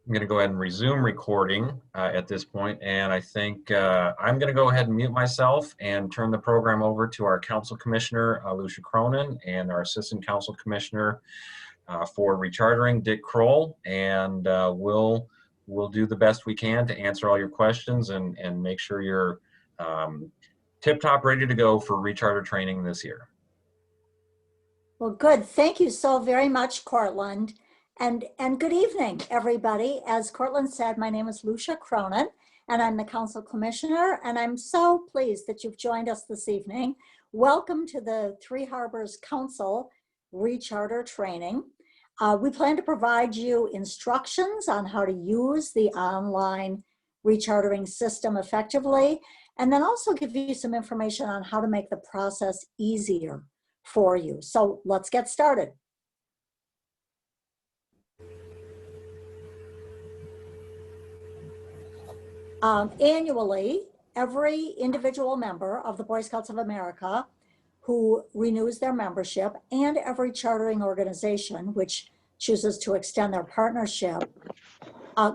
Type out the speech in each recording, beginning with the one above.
I'm going to go ahead and resume recording at this point, and I think I'm going to go ahead and mute myself and turn the program over to our Council Commissioner, Lucia Cronin, and our Assistant Council Commissioner for Rechartering, Dick Kroll, and we'll do the best we can to answer all your questions and make sure you're tip-top ready to go for Recharter training this year. Well, good. Thank you so very much, Cortland. And good evening, everybody. As Cortland said, my name is Lucia Cronin, and I'm the Council Commissioner, and I'm so pleased that you've joined us this evening. Welcome to the Three Harbors Council Recharter Training. We plan to provide you instructions on how to use the online rechartering system effectively, and then also give you some information on how to make the process easier for you. So let's get started. Annually, every individual member of the Boy Scouts of America who renews their membership, and every chartering organization which chooses to extend their partnership,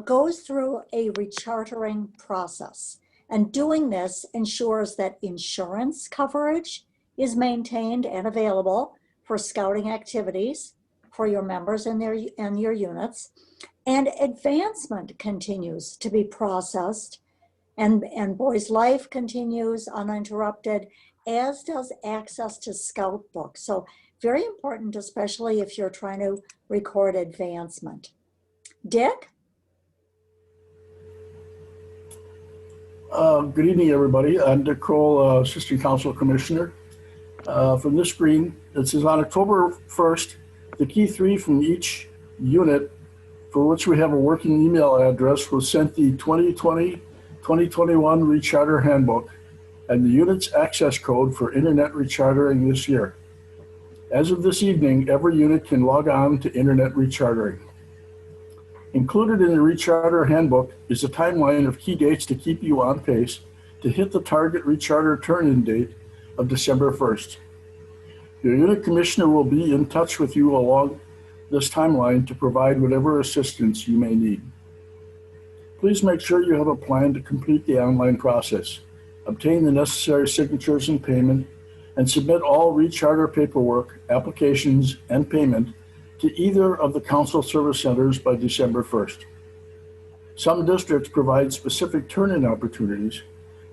goes through a rechartering process. And doing this ensures that insurance coverage is maintained and available for scouting activities for your members and your units, and advancement continues to be processed, and Boys Life continues uninterrupted, as does access to scout books. So very important, especially if you're trying to record advancement. Dick? Good evening, everybody. I'm Dick Kroll, Assistant Council Commissioner. From this screen, it says on October 1st, the key three from each unit for which we have a working email address was sent the 2020-2021 Recharter Handbook and the unit's access code for internet rechartering this year. As of this evening, every unit can log on to internet rechartering. Included in the Recharter Handbook is a timeline of key dates to keep you on pace to hit the target recharter turn-in date of December 1st. Your unit commissioner will be in touch with you along this timeline to provide whatever assistance you may need. Please make sure you have a plan to complete the online process, obtain the necessary signatures and payment, and submit all recharter paperwork, applications, and payment to either of the Council Service Centers by December 1st. Some districts provide specific turn-in opportunities.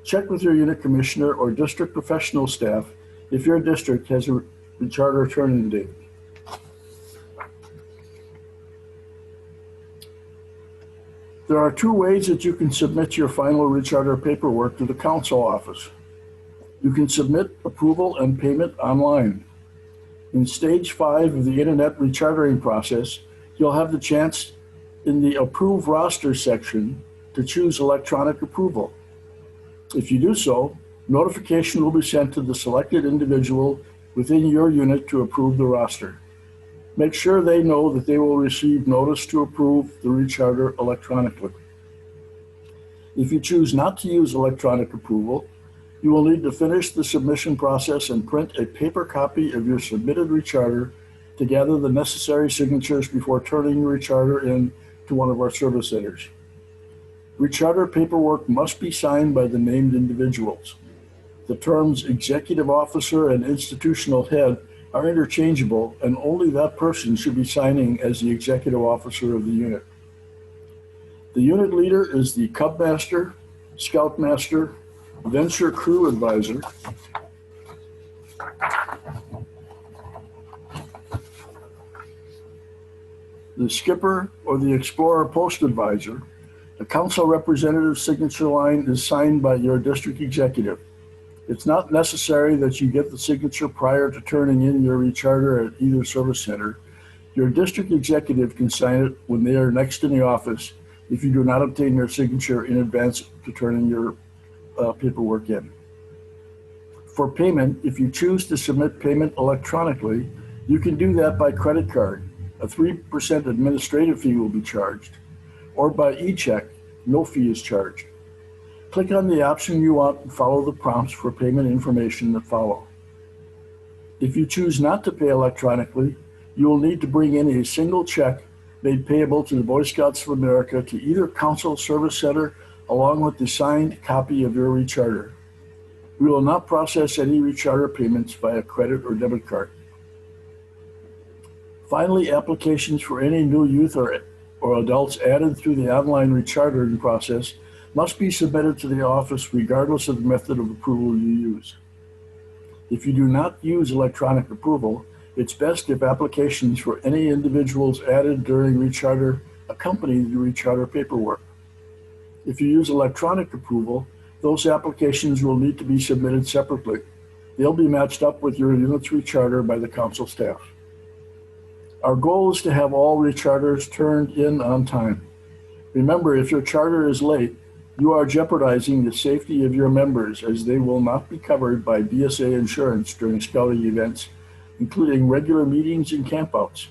Check with your unit commissioner or district professional staff if your district has a recharter turn-in date. There are two ways that you can submit your final recharter paperwork to the council office. You can submit approval and payment online. In stage 5 of the internet rechartering process, you'll have the chance in the Approve Roster section to choose electronic approval. If you do so, notification will be sent to the selected individual within your unit to approve the roster. Make sure they know that they will receive notice to approve the recharter electronically. If you choose not to use electronic approval, you will need to finish the submission process and print a paper copy of your submitted recharter to gather the necessary signatures before turning your recharter in to one of our service centers. Recharter paperwork must be signed by the named individuals. The terms executive officer and institutional head are interchangeable, and only that person should be signing as the executive officer of the unit. The unit leader is the Cub Master, Scout Master, Venture Crew Advisor, the Skipper or the Explorer Post Advisor. The council representative signature line is signed by your district executive. It's not necessary that you get the signature prior to turning in your recharter at either service center. Your district executive can sign it when they are next in the office if you do not obtain their signature in advance to turning your paperwork in. For payment, if you choose to submit payment electronically, you can do that by credit card. A 3% administrative fee will be charged, or by e-check, no fee is charged. Click on the option you want and follow the prompts for payment information that follow. If you choose not to pay electronically, you will need to bring in a single check made payable to the Boy Scouts of America to either Council Service Center along with the signed copy of your recharter. We will not process any recharter payments via credit or debit card. Finally, applications for any new youth or adults added through the online rechartering process must be submitted to the office regardless of the method of approval you use. If you do not use electronic approval, it's best if applications for any individuals added during recharter accompany the recharter paperwork. If you use electronic approval, those applications will need to be submitted separately. They'll be matched up with your unit's recharter by the council staff. Our goal is to have all recharters turned in on time. Remember, if your charter is late, you are jeopardizing the safety of your members as they will not be covered by BSA insurance during scouting events, including regular meetings and campouts.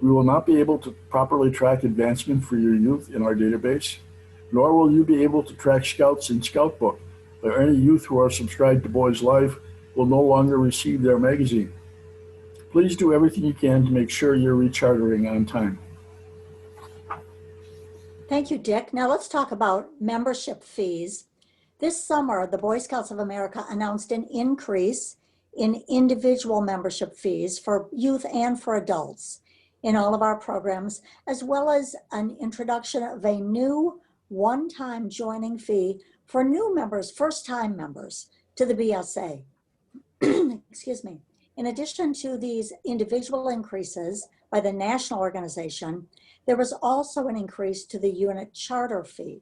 We will not be able to properly track advancement for your youth in our database, nor will you be able to track scouts in Scout Book, or any youth who are subscribed to Boys Life will no longer receive their magazine. Please do everything you can to make sure you're rechartering on time. Thank you, Dick. Now let's talk about membership fees. This summer, the Boy Scouts of America announced an increase in individual membership fees for youth and for adults in all of our programs, as well as an introduction of a new one-time joining fee for new members, first-time members to the BSA. Excuse me. In addition to these individual increases by the national organization, there was also an increase to the unit charter fee.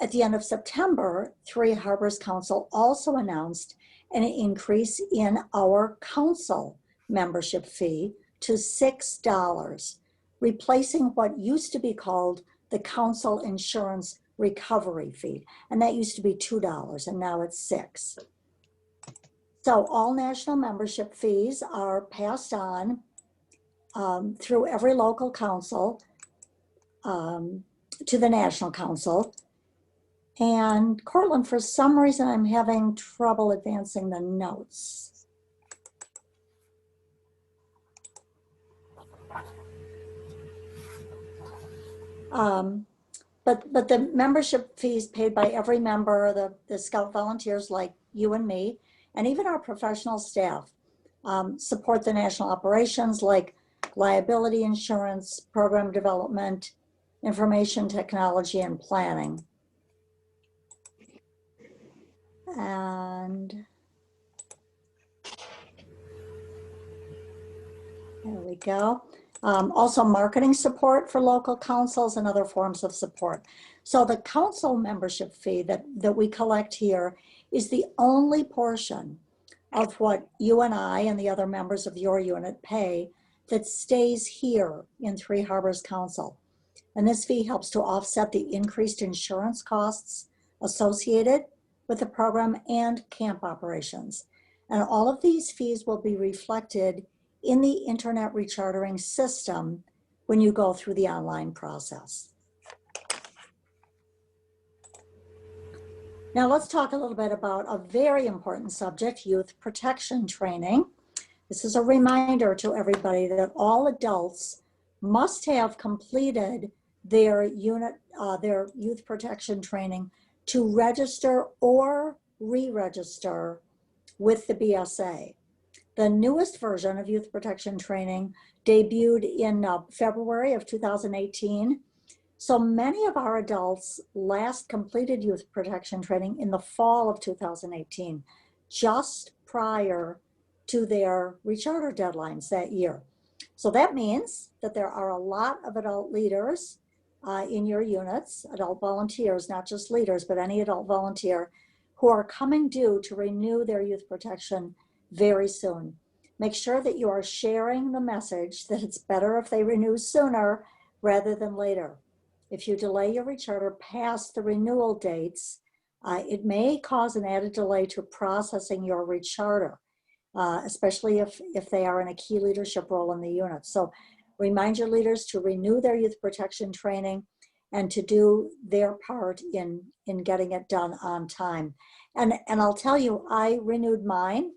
At the end of September, Three Harbors Council also announced an increase in our council membership fee to $6, replacing what used to be called the council insurance recovery fee. And that used to be $2, and now it's $6. So all national membership fees are passed on through every local council to the national council. And Cortland, for some reason, I'm having trouble advancing the notes. But the membership fees paid by every member, the Scout volunteers like you and me, and even our professional staff support the national operations like liability insurance, program development, information technology, and planning. And there we go. Also marketing support for local councils and other forms of support. So the council membership fee that we collect here is the only portion of what you and I and the other members of your unit pay that stays here in Three Harbors Council. And this fee helps to offset the increased insurance costs associated with the program and camp operations. And all of these fees will be reflected in the internet rechartering system when you go through the online process. Now let's talk a little bit about a very important subject, youth protection training. This is a reminder to everybody that all adults must have completed their youth protection training to register or re-register with the BSA. The newest version of youth protection training debuted in February of 2018. So many of our adults last completed youth protection training in the fall of 2018, just prior to their recharter deadlines that year. So that means that there are a lot of adult leaders in your units, adult volunteers, not just leaders, but any adult volunteer, who are coming due to renew their youth protection very soon. Make sure that you are sharing the message that it's better if they renew sooner rather than later. If you delay your recharter past the renewal dates, it may cause an added delay to processing your recharter, especially if they are in a key leadership role in the unit. So remind your leaders to renew their youth protection training and to do their part in getting it done on time. And I'll tell you, I renewed mine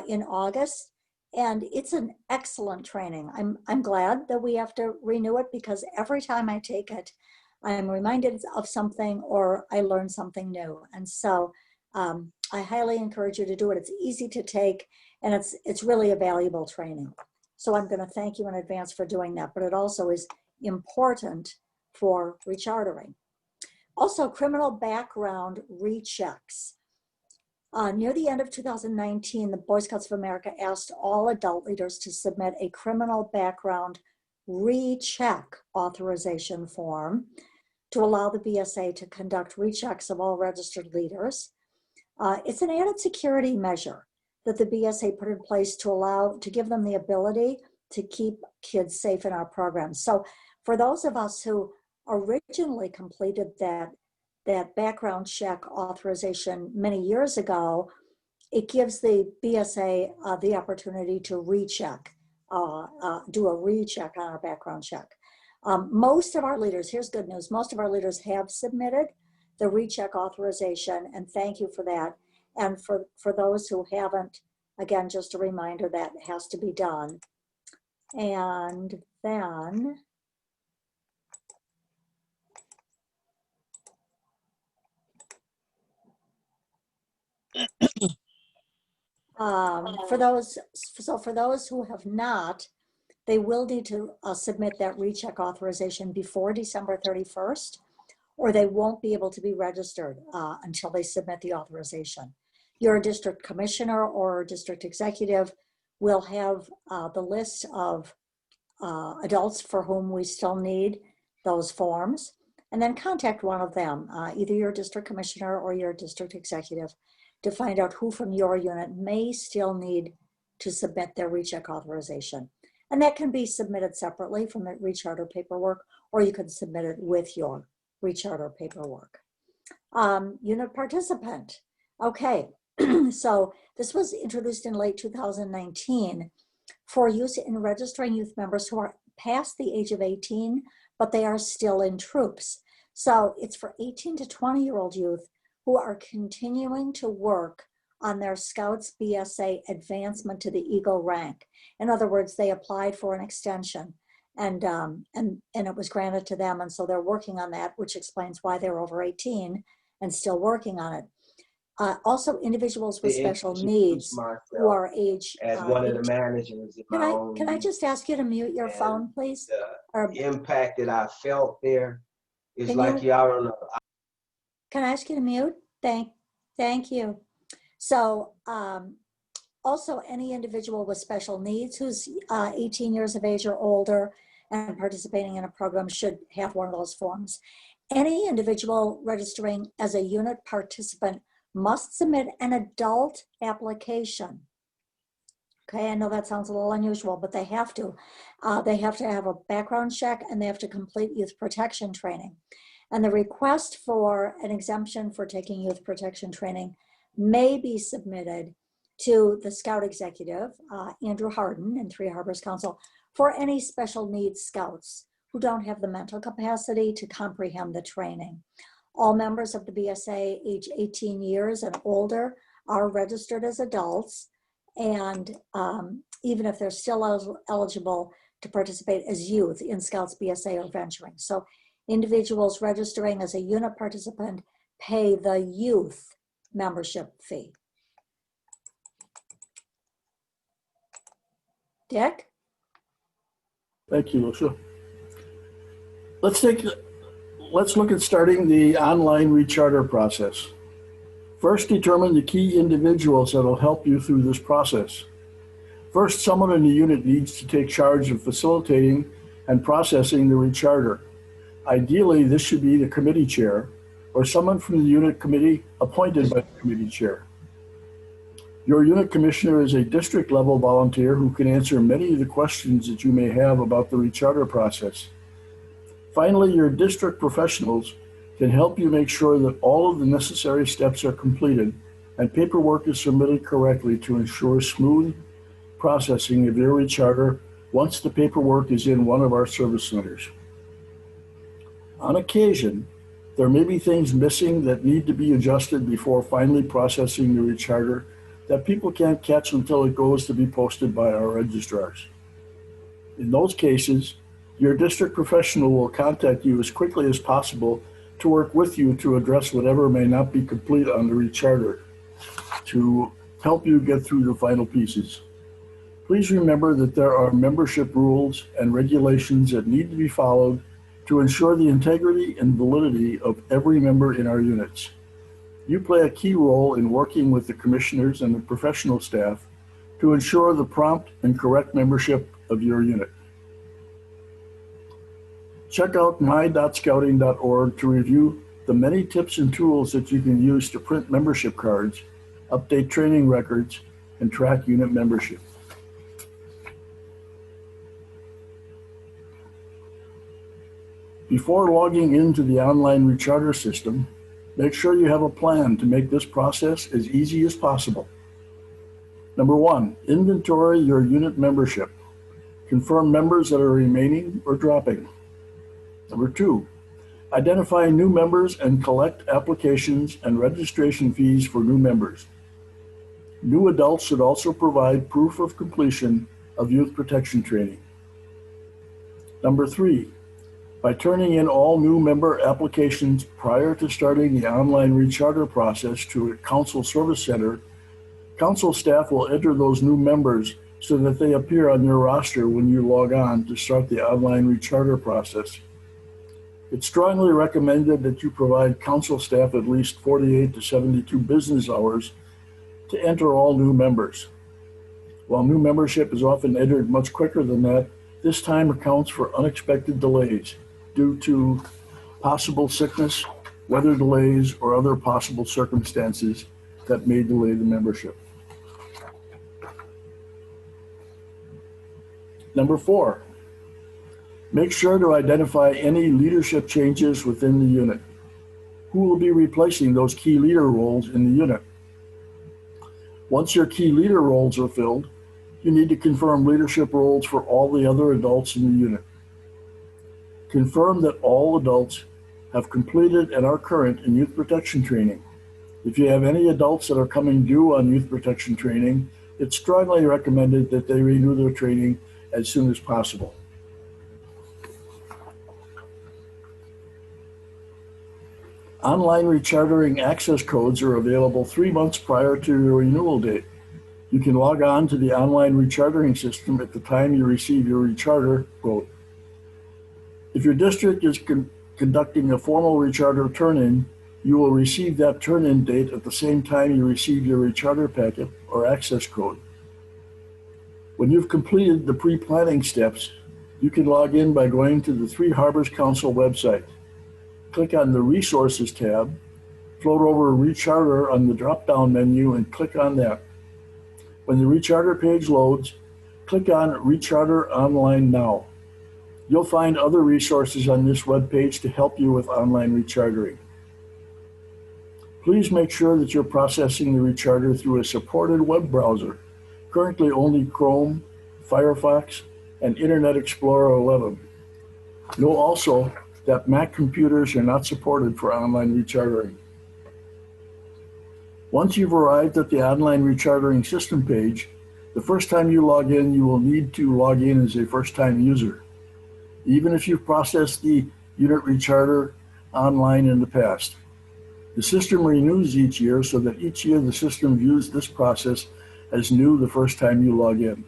in August, And it's an excellent training. I'm glad that we have to renew it because every time I take it, I'm reminded of something or I learn something new. And so I highly encourage you to do it. It's easy to take and it's really a valuable training. So I'm going to thank you in advance for doing that, but it also is important for rechartering. Also, criminal background rechecks. Near the end of 2019, the Boy Scouts of America asked all adult leaders to submit a criminal background recheck authorization form to allow the BSA to conduct rechecks of all registered leaders. It's an added security measure that the BSA put in place to give them the ability to keep kids safe in our programs. So for those of us who originally completed that background check authorization many years ago, it gives the BSA the opportunity to recheck, do a recheck on our background check. Most of our leaders, here's good news, most of our leaders have submitted the recheck authorization, and thank you for that. And for those who haven't, again, just a reminder that has to be done. And then, for those who have not, they will need to submit that recheck authorization before December 31st, or they won't be able to be registered until they submit the authorization. Your district commissioner or district executive will have the list of adults for whom we still need those forms, and then contact one of them, either your district commissioner or your district executive, to find out who from your unit may still need to submit their recheck authorization. And that can be submitted separately from the recharter paperwork, or you can submit it with your recharter paperwork. Unit participant. Okay, so this was introduced in late 2019 for use in registering youth members who are past the age of 18, but they are still in troops. So it's for 18 to 20-year-old youth who are continuing to work on their Scouts BSA advancement to the Eagle rank. In other words, they applied for an extension and it was granted to them. And so they're working on that, which explains why they're over 18 and still working on it. Also, individuals with special needs who are age. As one of the managers in my own. Can I just ask you to mute your phone, please? The impact that I felt there is like y'all don't know. Can I ask you to mute? Thank you. So also any individual with special needs who's 18 years of age or older and participating in a program should have one of those forms. Any individual registering as a unit participant must submit an adult application. Okay, I know that sounds a little unusual, but they have to. They have to have a background check and they have to complete youth protection training. And the request for an exemption for taking youth protection training may be submitted to the Scout Executive, Andrew Harden in Three Harbors Council, for any special needs Scouts who don't have the mental capacity to comprehend the training. All members of the BSA age 18 years and older are registered as adults, and even if they're still eligible to participate as youth in Scouts BSA or venturing. So individuals registering as a unit participant pay the youth membership fee. Dick? Thank you, Lucia. Let's look at starting the online recharter process. First, determine the key individuals that will help you through this process. First, someone in the unit needs to take charge of facilitating and processing the recharter. Ideally, this should be the committee chair or someone from the unit committee appointed by the committee chair. Your unit commissioner is a district level volunteer who can answer many of the questions that you may have about the recharter process. Finally, your district professionals can help you make sure that all of the necessary steps are completed and paperwork is submitted correctly to ensure smooth processing of your recharter once the paperwork is in one of our service centers. On occasion, there may be things missing that need to be adjusted before finally processing the recharter that people can't catch until it goes to be posted by our registrars. In those cases, your district professional will contact you as quickly as possible to work with you to address whatever may not be complete on the recharter to help you get through the final pieces. Please remember that there are membership rules and regulations that need to be followed to ensure the integrity and validity of every member in our units. You play a key role in working with the commissioners and the professional staff to ensure the prompt and correct membership of your unit. Check out my.scouting.org to review the many tips and tools that you can use to print membership cards, update training records, and track unit membership. Before logging into the online recharter system, make sure you have a plan to make this process as easy as possible. Number 1, inventory your unit membership. Confirm members that are remaining or dropping. Number 2, identify new members and collect applications and registration fees for new members. New adults should also provide proof of completion of youth protection training. Number 3, by turning in all new member applications prior to starting the online recharter process to a council service center, council staff will enter those new members so that they appear on your roster when you log on to start the online recharter process. It's strongly recommended that you provide council staff at least 48 to 72 business hours to enter all new members. While new membership is often entered much quicker than that, this time accounts for unexpected delays due to possible sickness, weather delays, or other possible circumstances that may delay the membership. Number 4, make sure to identify any leadership changes within the unit. Who will be replacing those key leader roles in the unit? Once your key leader roles are filled, you need to confirm leadership roles for all the other adults in the unit. Confirm that all adults have completed and are current in youth protection training. If you have any adults that are coming due on youth protection training, it's strongly recommended that they renew their training as soon as possible. Online rechartering access codes are available 3 months prior to your renewal date. You can log on to the online rechartering system at the time you receive your recharter quote. If your district is conducting a formal recharter turn-in, you will receive that turn-in date at the same time you receive your recharter packet or access code. When you've completed the pre-planning steps, you can log in by going to the Three Harbors Council website. Click on the Resources tab, float over Recharter on the drop-down menu and click on that. When the Recharter page loads, click on Recharter Online Now. You'll find other resources on this webpage to help you with online rechartering. Please make sure that you're processing the recharter through a supported web browser, currently only Chrome, Firefox, and Internet Explorer 11. Know also that Mac computers are not supported for online rechartering. Once you've arrived at the online rechartering system page, the first time you log in, you will need to log in as a first-time user, even if you've processed the unit recharter online in the past. The system renews each year so that each year the system views this process as new the first time you log in.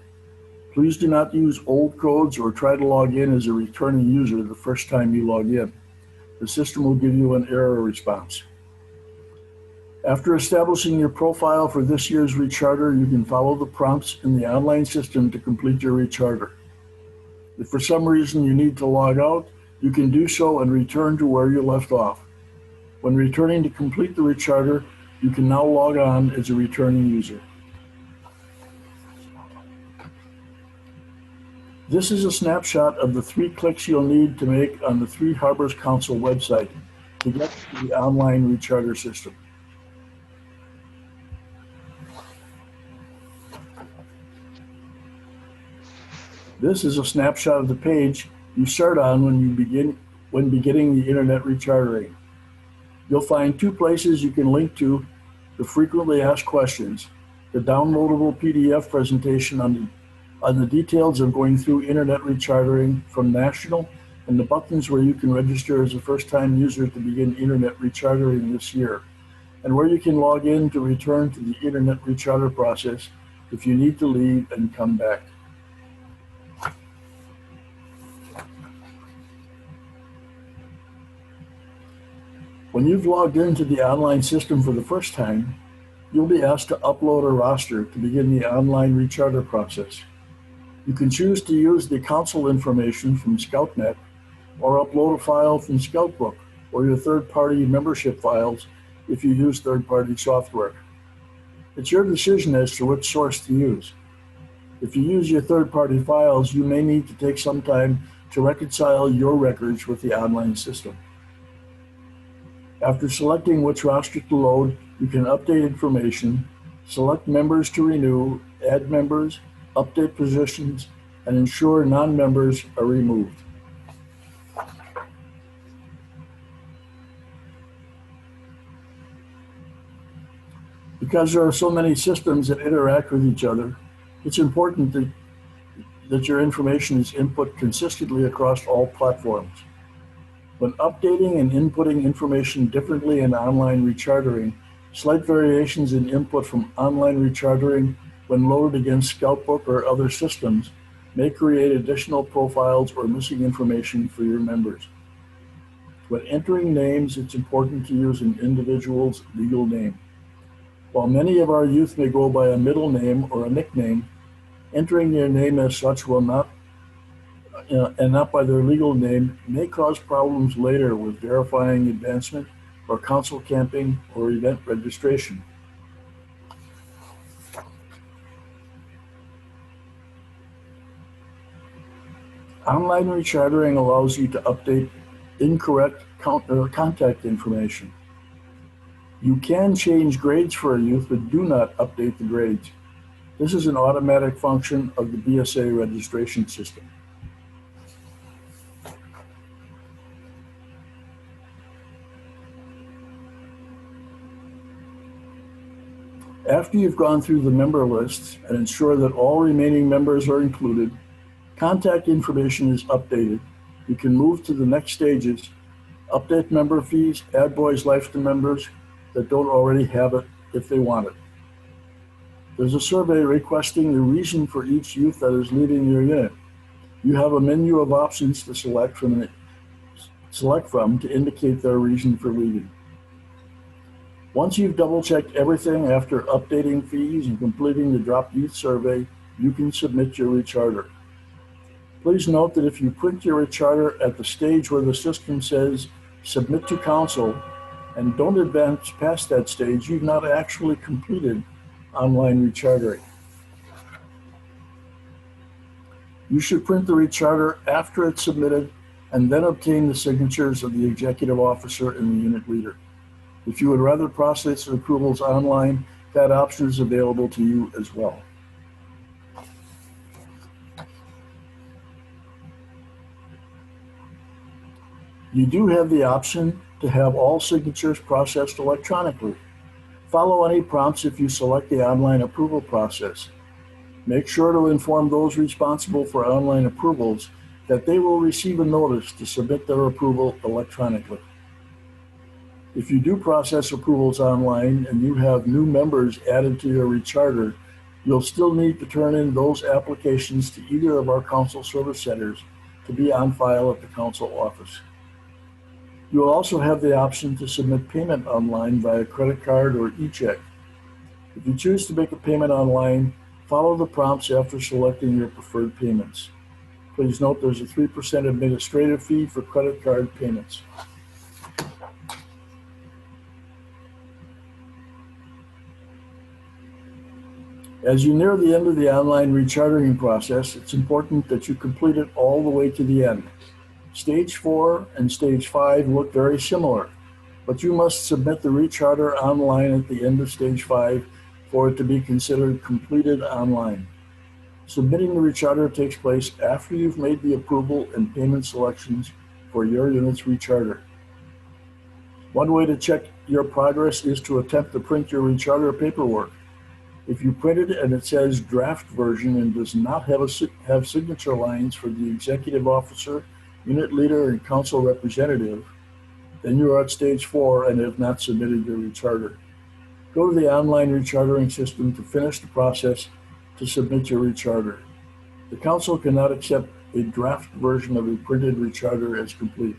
Please do not use old codes or try to log in as a returning user the first time you log in. The system will give you an error response. After establishing your profile for this year's recharter, you can follow the prompts in the online system to complete your recharter. If for some reason you need to log out, you can do so and return to where you left off. When returning to complete the recharter, you can now log on as a returning user. This is a snapshot of the 3 clicks you'll need to make on the Three Harbors Council website to get to the online recharter system. This is a snapshot of the page you start on when beginning the internet rechartering. You'll find 2 places you can link to the frequently asked questions, the downloadable PDF presentation on the details of going through internet rechartering from National, and the buttons where you can register as a first-time user to begin internet rechartering this year, and where you can log in to return to the internet recharter process if you need to leave and come back. When you've logged into the online system for the first time, you'll be asked to upload a roster to begin the online recharter process. You can choose to use the council information from ScoutNet or upload a file from Scoutbook or your third-party membership files if you use third-party software. It's your decision as to which source to use. If you use your third-party files, you may need to take some time to reconcile your records with the online system. After selecting which roster to load, you can update information, select members to renew, add members, update positions, and ensure non-members are removed. Because there are so many systems that interact with each other, it's important that your information is input consistently across all platforms. When updating and inputting information differently in online rechartering, slight variations in input from online rechartering when loaded against Scoutbook or other systems may create additional profiles or missing information for your members. When entering names, it's important to use an individual's legal name. While many of our youth may go by a middle name or a nickname, entering their name as such will not and not by their legal name may cause problems later with verifying advancement or council camping or event registration. Online rechartering allows you to update incorrect contact information. You can change grades for a youth, but do not update the grades. This is an automatic function of the BSA registration system. After you've gone through the member lists and ensure that all remaining members are included, contact information is updated. You can move to the next stages, update member fees, add Boys Life to members that don't already have it if they want it. There's a survey requesting the reason for each youth that is leaving your unit. You have a menu of options to select from to indicate their reason for leaving. Once you've double-checked everything after updating fees and completing the dropped youth survey, you can submit your recharter. Please note that if you print your recharter at the stage where the system says submit to council and don't advance past that stage, you've not actually completed online rechartering. You should print the recharter after it's submitted and then obtain the signatures of the executive officer and the unit leader. If you would rather process the approvals online, that option is available to you as well. You do have the option to have all signatures processed electronically. Follow any prompts if you select the online approval process. Make sure to inform those responsible for online approvals that they will receive a notice to submit their approval electronically. If you do process approvals online and you have new members added to your recharter, you'll still need to turn in those applications to either of our council service centers to be on file at the council office. You will also have the option to submit payment online via credit card or e-check. If you choose to make a payment online, follow the prompts after selecting your preferred payments. Please note there's a 3% administrative fee for credit card payments. As you near the end of the online rechartering process, it's important that you complete it all the way to the end. Stage 4 and Stage 5 look very similar, but you must submit the recharter online at the end of Stage 5 for it to be considered completed online. Submitting the recharter takes place after you've made the approval and payment selections for your unit's recharter. One way to check your progress is to attempt to print your recharter paperwork. If you print it and it says draft version and does not have signature lines for the executive officer, unit leader, and council representative, then you are at stage 4 and have not submitted your recharter. Go to the online rechartering system to finish the process to submit your recharter. The council cannot accept a draft version of a printed recharter as complete.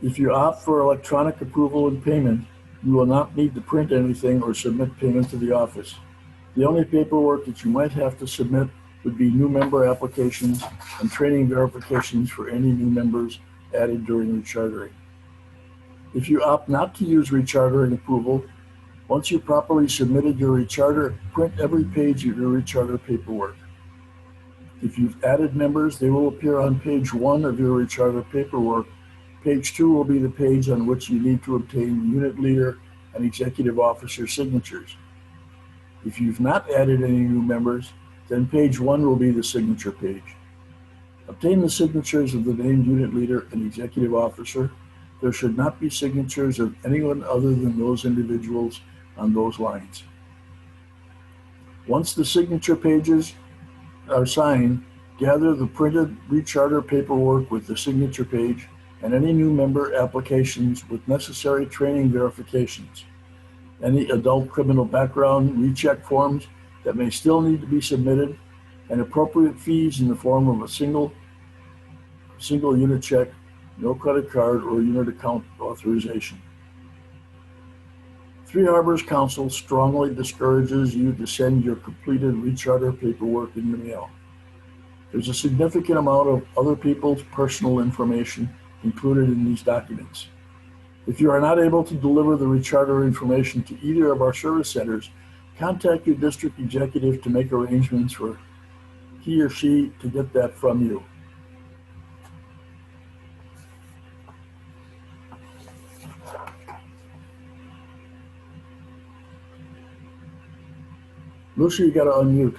If you opt for electronic approval and payment, you will not need to print anything or submit payment to the office. The only paperwork that you might have to submit would be new member applications and training verifications for any new members added during rechartering. If you opt not to use rechartering approval, once you properly submitted your recharter, print every page of your recharter paperwork. If you've added members, they will appear on page 1 of your recharter paperwork. Page 2 will be the page on which you need to obtain unit leader and executive officer signatures. If you've not added any new members, then page 1 will be the signature page. Obtain the signatures of the named unit leader and executive officer. There should not be signatures of anyone other than those individuals on those lines. Once the signature pages are signed, gather the printed recharter paperwork with the signature page and any new member applications with necessary training verifications. Any adult criminal background recheck forms that may still need to be submitted, and appropriate fees in the form of a single unit check, no credit card or unit account authorization. Three Harbors Council strongly discourages you to send your completed recharter paperwork in the mail. There's a significant amount of other people's personal information included in these documents. If you are not able to deliver the recharter information to either of our service centers, contact your district executive to make arrangements for he or she to get that from you. Lucia, you got to unmute.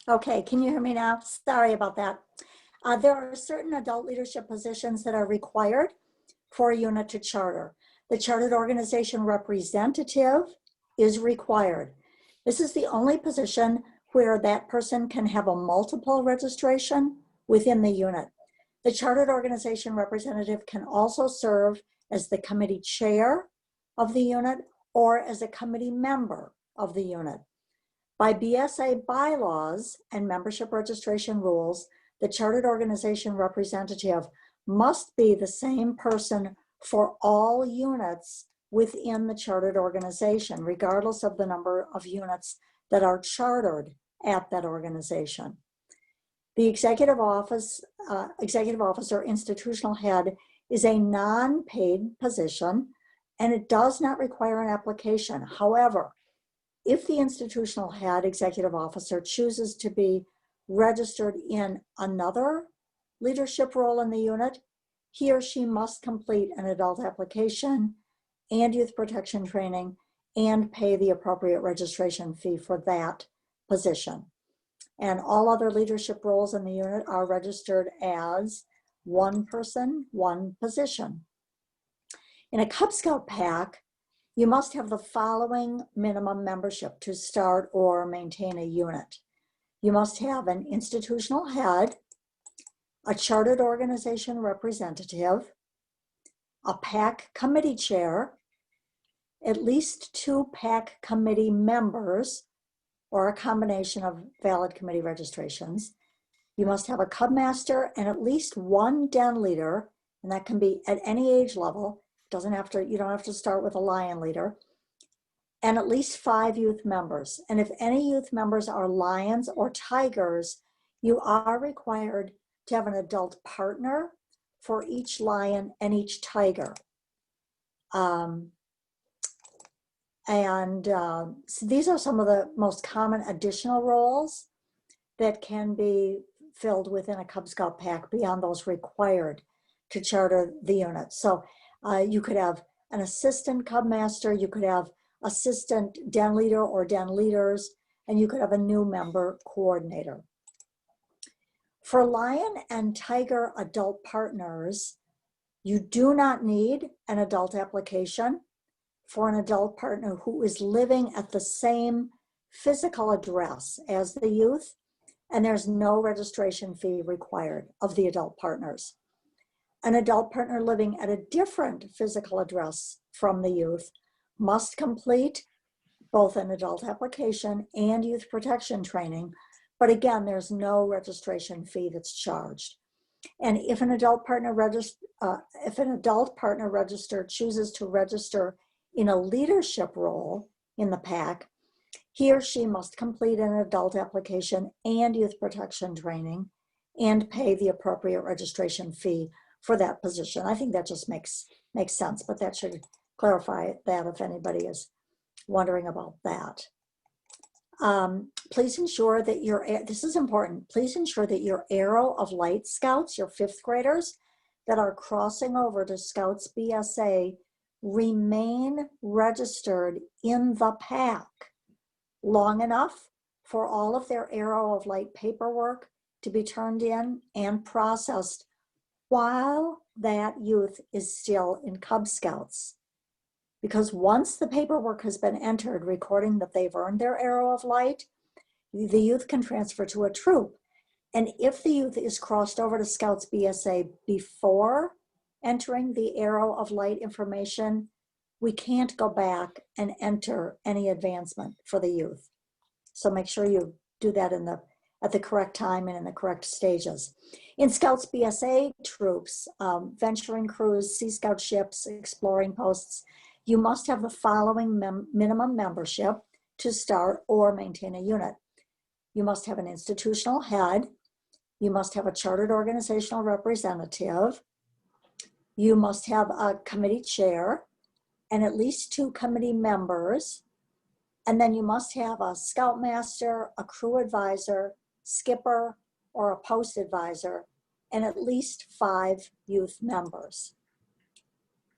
Okay, can you hear me now? Sorry about that. There are certain adult leadership positions that are required for a unit to charter. The chartered organization representative is required. This is the only position where that person can have a multiple registration within the unit. The chartered organization representative can also serve as the committee chair of the unit or as a committee member of the unit. By BSA bylaws and membership registration rules, the chartered organization representative must be the same person for all units within the chartered organization, regardless of the number of units that are chartered at that organization. The executive officer institutional head is a non-paid position, and it does not require an application. However, if the institutional head executive officer chooses to be registered in another leadership role in the unit, he or she must complete an adult application and youth protection training and pay the appropriate registration fee for that position. And all other leadership roles in the unit are registered as one person, one position. In a Cub Scout pack, you must have the following minimum membership to start or maintain a unit. You must have an institutional head, a chartered organization representative, a PAC committee chair, at least 2 PAC committee members, or a combination of valid committee registrations. You must have a Cub Master and at least 1 den leader, and that can be at any age level. You don't have to start with a lion leader, and at least 5 youth members. And if any youth members are lions or tigers, you are required to have an adult partner for each lion and each tiger. So these are some of the most common additional roles that can be filled within a Cub Scout pack beyond those required to charter the unit. So you could have an assistant Cub Master, you could have assistant den leader or den leaders, and you could have a new member coordinator. For lion and tiger adult partners, you do not need an adult application for an adult partner who is living at the same physical address as the youth, and there's no registration fee required of the adult partners. An adult partner living at a different physical address from the youth must complete both an adult application and youth protection training, but again, there's no registration fee that's charged. And if an adult partner registered chooses to register in a leadership role in the PAC, he or she must complete an adult application and youth protection training and pay the appropriate registration fee for that position. I think that just makes sense, but that should clarify that if anybody is wondering about that. Please ensure that this is important, please ensure that your Arrow of Light Scouts, your 5th graders that are crossing over to Scouts BSA, remain registered in the PAC long enough for all of their Arrow of Light paperwork to be turned in and processed while that youth is still in Cub Scouts. Because once the paperwork has been entered recording that they've earned their Arrow of Light, the youth can transfer to a troop. And if the youth is crossed over to Scouts BSA before entering the Arrow of Light information, we can't go back and enter any advancement for the youth. So make sure you do that at the correct time and in the correct stages. In Scouts BSA troops, venturing crews, Sea Scout ships, exploring posts, you must have the following minimum membership to start or maintain a unit. You must have an institutional head. You must have a chartered organizational representative. You must have a committee chair and at least 2 committee members. And then you must have a scoutmaster, a crew advisor, skipper, or a post advisor, and at least 5 youth members.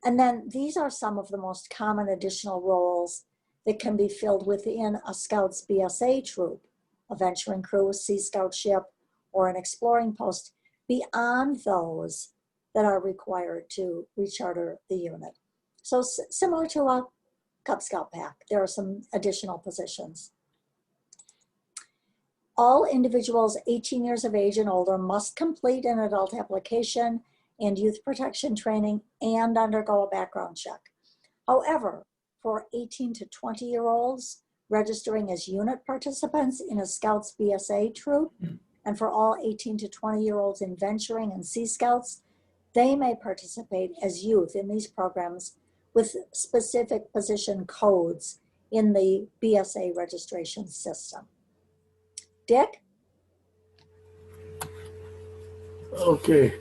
And then these are some of the most common additional roles that can be filled within a Scouts BSA troop, a venturing crew, a Sea Scout ship, or an exploring post, beyond those that are required to recharter the unit. So similar to a Cub Scout pack, there are some additional positions. All individuals 18 years of age and older must complete an adult application and youth protection training and undergo a background check. However, for 18 to 20-year-olds registering as unit participants in a Scouts BSA troop, and for all 18 to 20-year-olds in venturing and Sea Scouts, they may participate as youth in these programs with specific position codes in the BSA registration system. Dick? Okay,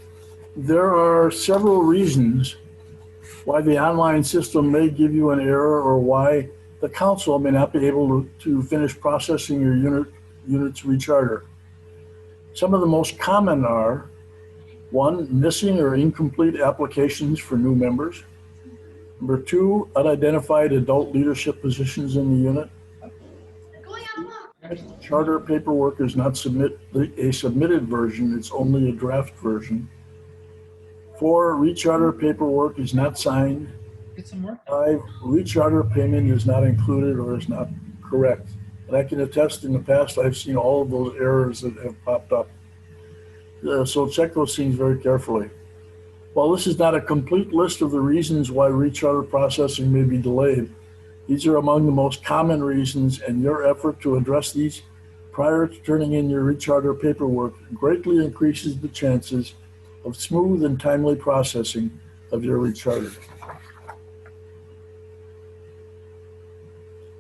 there are several reasons why the online system may give you an error or why the council may not be able to finish processing your unit's recharter. Some of the most common are: 1, missing or incomplete applications for new members. Number 2, unidentified adult leadership positions in the unit. Charter paperwork is not a submitted version, it's only a draft version. 4, recharter paperwork is not signed. 5, recharter payment is not included or is not correct. And I can attest, in the past I've seen all of those errors that have popped up. So check those things very carefully. While this is not a complete list of the reasons why recharter processing may be delayed, these are among the most common reasons, and your effort to address these prior to turning in your recharter paperwork greatly increases the chances of smooth and timely processing of your recharter.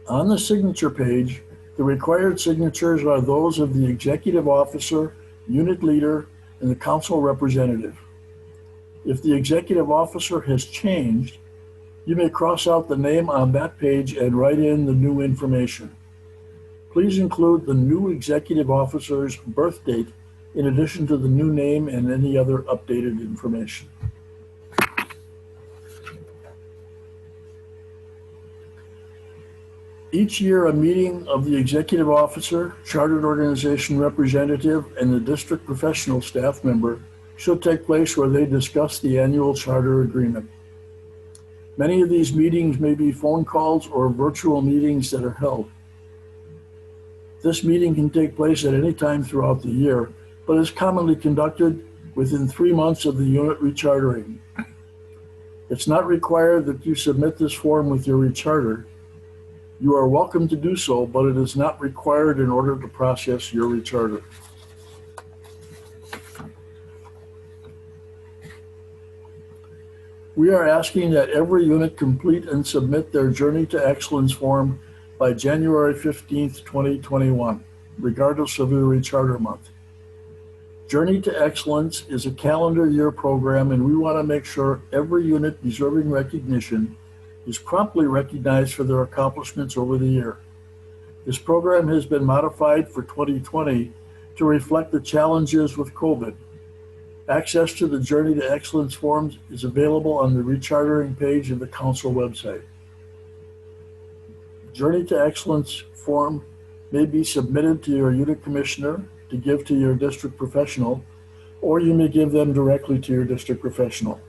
On the signature page, the required signatures are those of the executive officer, unit leader, and the council representative. If the executive officer has changed, you may cross out the name on that page and write in the new information. Please include the new executive officer's birth date in addition to the new name and any other updated information. Each year, a meeting of the executive officer, chartered organization representative, and the district professional staff member should take place where they discuss the annual charter agreement. Many of these meetings may be phone calls or virtual meetings that are held. This meeting can take place at any time throughout the year, but is commonly conducted within 3 months of the unit rechartering. It's not required that you submit this form with your recharter. You are welcome to do so, but it is not required in order to process your recharter. We are asking that every unit complete and submit their Journey to Excellence form by January 15th, 2021, regardless of your recharter month. Journey to Excellence is a calendar year program, and we want to make sure every unit deserving recognition is promptly recognized for their accomplishments over the year. This program has been modified for 2020 to reflect the challenges with COVID. Access to the Journey to Excellence forms is available on the rechartering page of the council website. Journey to Excellence form may be submitted to your unit commissioner to give to your district professional, or you may give them directly to your district professional.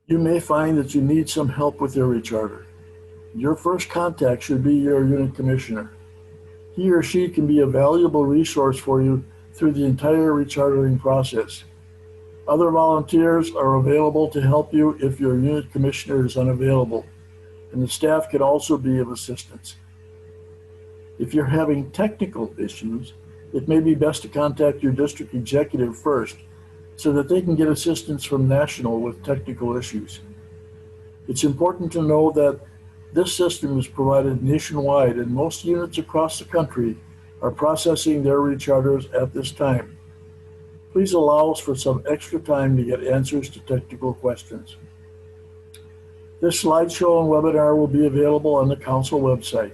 You may find that you need some help with your recharter. Your first contact should be your unit commissioner. He or she can be a valuable resource for you through the entire rechartering process. Other volunteers are available to help you if your unit commissioner is unavailable, and the staff can also be of assistance. If you're having technical issues, it may be best to contact your district executive first so that they can get assistance from National with technical issues. It's important to know that this system is provided nationwide, and most units across the country are processing their recharters at this time. Please allow us for some extra time to get answers to technical questions. This slideshow and webinar will be available on the council website.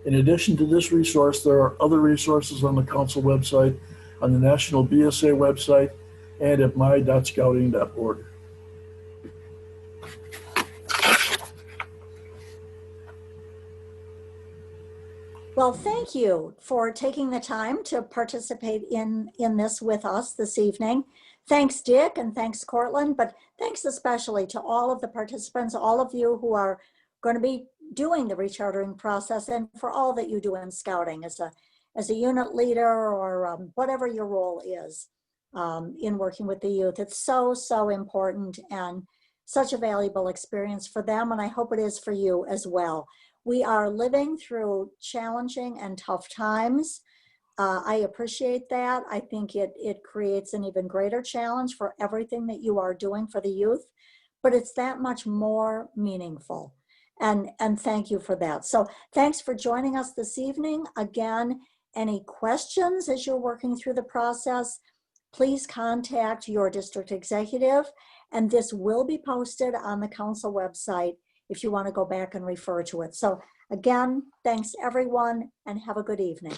In addition to this resource, there are other resources on the council website, on the National BSA website, and at my.scouting.org. Well, thank you for taking the time to participate in this with us this evening. Thanks, Dick, and thanks, Cortland, but thanks especially to all of the participants, all of you who are going to be doing the rechartering process, and for all that you do in scouting as a unit leader or whatever your role is in working with the youth. It's so, so important and such a valuable experience for them, and I hope it is for you as well. We are living through challenging and tough times. I appreciate that. I think it creates an even greater challenge for everything that you are doing for the youth, but it's that much more meaningful. And thank you for that. So thanks for joining us this evening. Again, any questions as you're working through the process, please contact your district executive, and this will be posted on the council website if you want to go back and refer to it. So again, thanks everyone, and have a good evening.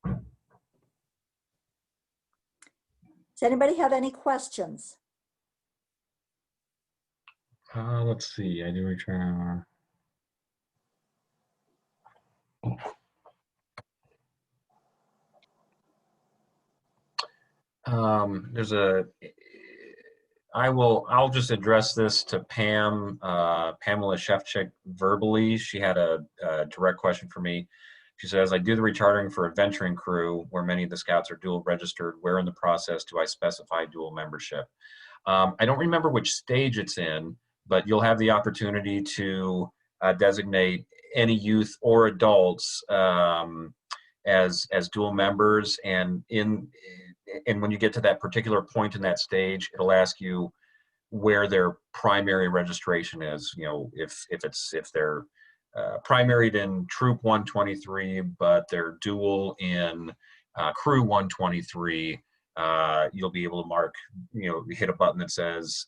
Does anybody have any questions? Let's see, I do return. I'll just address this to Pam, Pamela Shefchik verbally. She had a direct question for me. She says, I do the rechartering for adventuring crew where many of the scouts are dual registered. Where in the process do I specify dual membership? I don't remember which stage it's in, but you'll have the opportunity to designate any youth or adults as dual members, and when you get to that particular point in that stage, it'll ask you where their primary registration is. You know, if they're primaried in Troop 123, but they're dual in Crew 123, you'll be able to mark, hit a button that says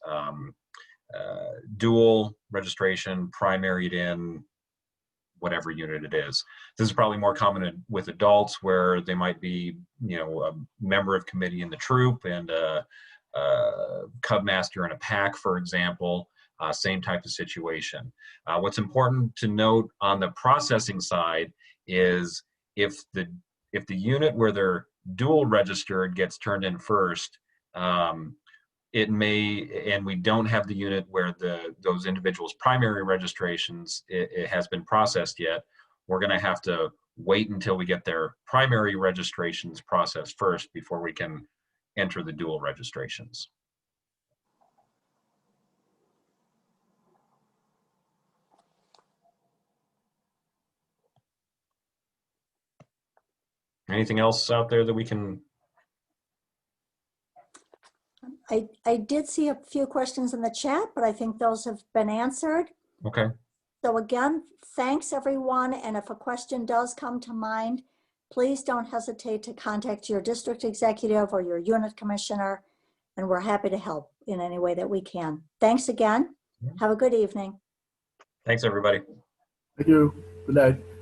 dual registration, primaried in whatever unit it is. This is probably more common with adults, where they might be, a member of committee in the troop and a cub master in a pack, for example. Same type of situation. What's important to note on the processing side is if the unit where they're dual registered gets turned in first, it may, and we don't have the unit where those individuals' primary registrations, it has been processed yet, we're going to have to wait until we get their primary registrations processed first before we can enter the dual registrations. Anything else out there that we can? I did see a few questions in the chat, but I think those have been answered. Okay. So again, thanks everyone. And if a question does come to mind, please don't hesitate to contact your district executive or your unit commissioner, and we're happy to help in any way that we can. Thanks again. Have a good evening. Thanks, everybody. Thank you. Good night.